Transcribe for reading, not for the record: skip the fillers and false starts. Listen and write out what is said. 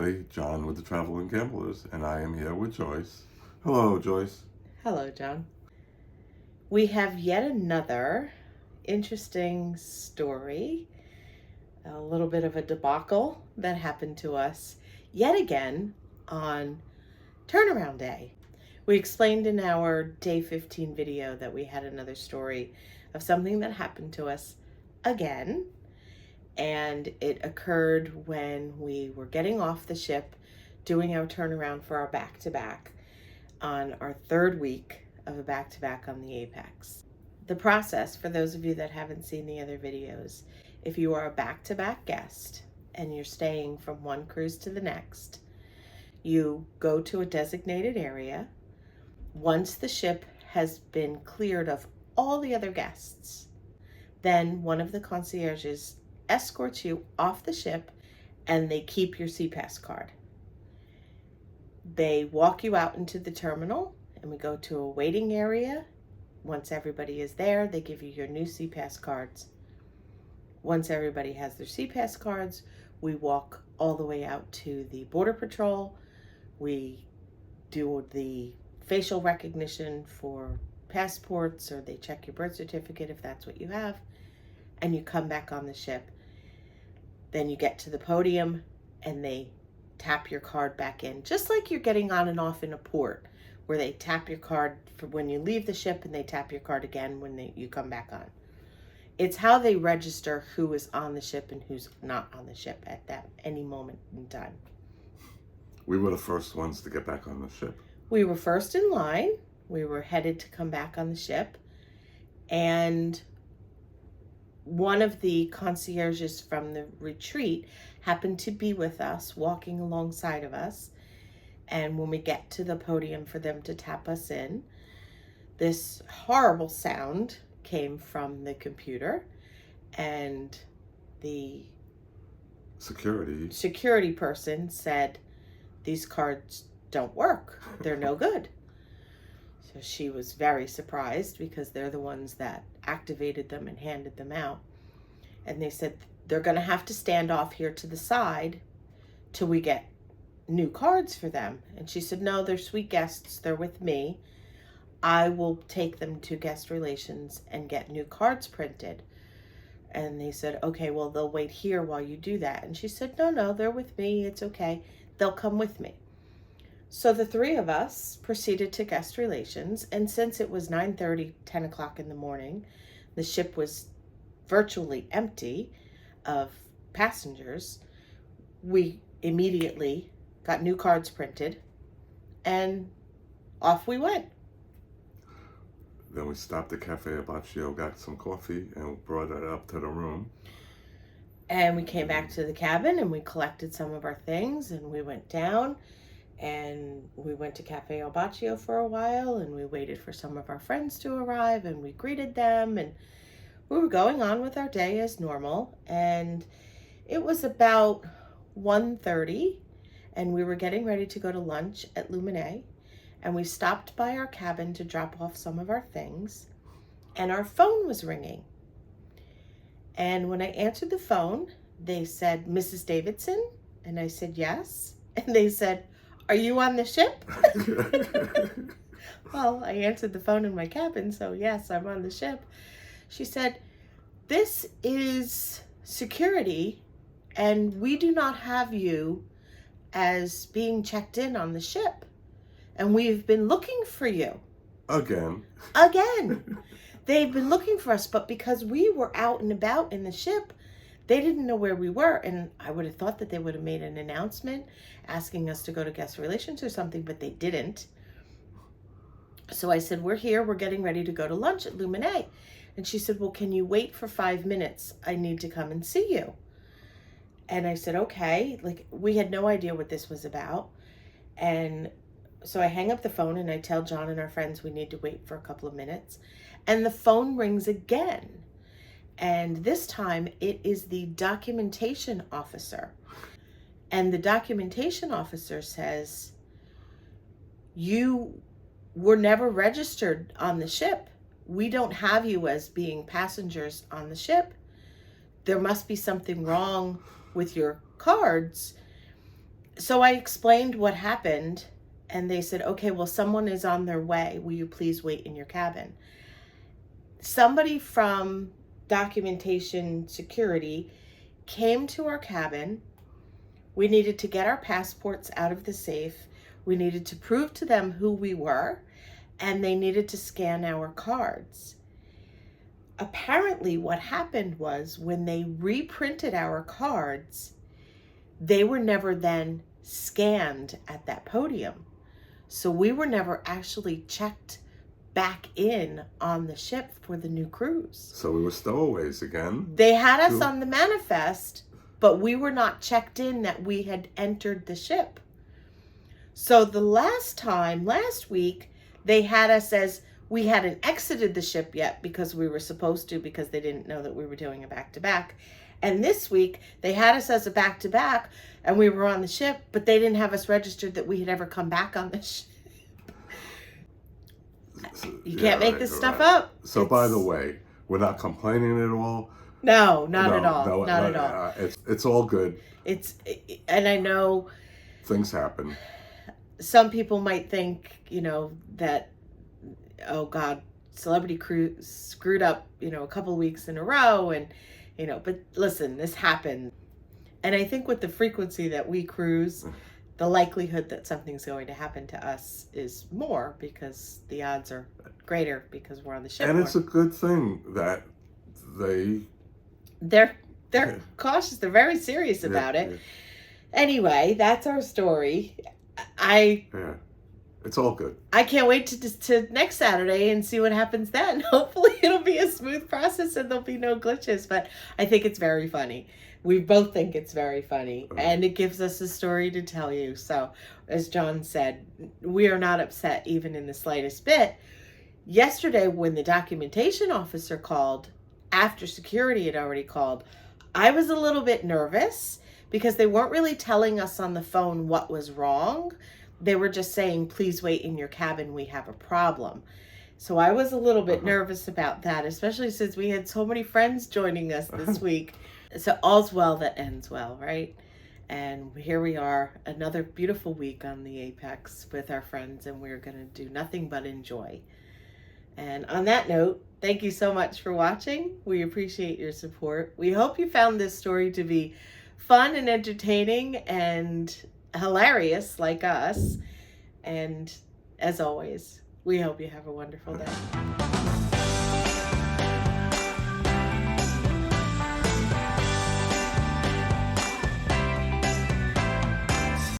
everybody, John with the Traveling Gamblers, and I am here with Joyce. Hello, Joyce. Hello, John. We have yet another interesting story, a little bit of a debacle that happened to us yet again on turnaround day. We explained in our day 15 video that we had another story of something that happened to us again, and it occurred when we were getting off the ship doing our turnaround for our back-to-back on our third week of a back-to-back on the Apex. The process, for those of you that haven't seen the other videos, if you are a back-to-back guest and you're staying from one cruise to the next, you go to a designated area. Once the ship has been cleared of all the other guests, then one of the concierges escorts you off the ship and they keep your SeaPass card. They walk you out into the terminal and we go to a waiting area. Once everybody is there, they give you your new SeaPass cards. Once everybody has their SeaPass cards, we walk all the way out to the Border Patrol. We do the facial recognition for passports, or they check your birth certificate if that's what you have, and you come back on the ship. Then you get to the podium and they tap your card back in, just like you're getting on and off in a port, where they tap your card for when you leave the ship and they tap your card again when you come back on. It's how they register who is on the ship and who's not on the ship at any moment in time. We were the first ones to get back on the ship. We were first in line. We were headed to come back on the ship, and one of the concierges from the retreat happened to be with us, walking alongside of us. And when we get to the podium for them to tap us in, this horrible sound came from the computer, and the security person said, "These cards don't work. They're no good." So she was very surprised because they're the ones that activated them and handed them out. And they said, they're going to have to stand off here to the side till we get new cards for them. And she said, no, they're sweet guests. They're with me. I will take them to guest relations and get new cards printed. And they said, okay, well, they'll wait here while you do that. And she said, no, they're with me. It's okay. They'll come with me. So the three of us proceeded to guest relations, and since it was 9:30, 10 o'clock in the morning, the ship was virtually empty of passengers, we immediately got new cards printed, and off we went. Then we stopped at Cafe Abaccio, got some coffee, and brought it up to the room. And we came back to the cabin, and we collected some of our things, and we went down. And we went to Cafe Abaccio for a while, and we waited for some of our friends to arrive, and we greeted them, and we were going on with our day as normal. And it was about 1:30, and we were getting ready to go to lunch at Luminé, and we stopped by our cabin to drop off some of our things, and our phone was ringing. And when I answered the phone, they said, "Mrs. Davidson?" And I said, "Yes." And they said, "Are you on the ship?" Well, I answered the phone in my cabin, so yes, I'm on the ship. She said, "This is security, and we do not have you as being checked in on the ship. And we've been looking for you." Again. They've been looking for us, but because we were out and about in the ship, they didn't know where we were. And I would have thought that they would have made an announcement asking us to go to guest relations or something, but they didn't. So I said, "We're here. We're getting ready to go to lunch at Luminé." And she said, "Well, can you wait for 5 minutes? I need to come and see you." And I said, okay. Like, we had no idea what this was about. And so I hang up the phone and I tell John and our friends we need to wait for a couple of minutes. And the phone rings again. And this time it is the documentation officer. And the documentation officer says, "You were never registered on the ship. We don't have you as being passengers on the ship. There must be something wrong with your cards." So I explained what happened, and they said, okay, well, someone is on their way. Will you please wait in your cabin? Somebody from documentation security came to our cabin. We needed to get our passports out of the safe. We needed to prove to them who we were, and they needed to scan our cards. Apparently, what happened was when they reprinted our cards, they were never then scanned at that podium. So we were never actually checked back in on the ship for the new cruise. So we were stowaways again. They had us on the manifest, but we were not checked in that we had entered the ship. So the last week, they had us as we hadn't exited the ship yet because we were supposed to, because they didn't know that we were doing a back-to-back. And this week, they had us as a back-to-back, and we were on the ship, but they didn't have us registered that we had ever come back on the ship. You can't make this stuff up. So by the way, we're not complaining at all. No, not at all. Not at all. It's all good. And I know things happen. Some people might think, that, oh God, Celebrity Cruise screwed up, a couple weeks in a row, and but listen, this happened. And I think with the frequency that we cruise, the likelihood that something's going to happen to us is more, because the odds are greater because we're on the ship. And more. It's a good thing that they're cautious. They're very serious about it. Yeah. Anyway, that's our story. It's all good. I can't wait to next Saturday and see what happens then. Hopefully it'll be a smooth process and there'll be no glitches, but I think it's very funny. We both think it's very funny, and it gives us a story to tell you. So, as Jon said, we are not upset even in the slightest bit. Yesterday, when the documentation officer called, after security had already called, I was a little bit nervous because they weren't really telling us on the phone what was wrong. They were just saying, please wait in your cabin, we have a problem. So I was a little bit nervous about that, especially since we had so many friends joining us this week. So all's well that ends well, right? And here we are, another beautiful week on the Apex with our friends, and we're going to do nothing but enjoy. And on that note, thank you so much for watching. We appreciate your support. We hope you found this story to be fun and entertaining and hilarious like us. And as always, we hope you have a wonderful day.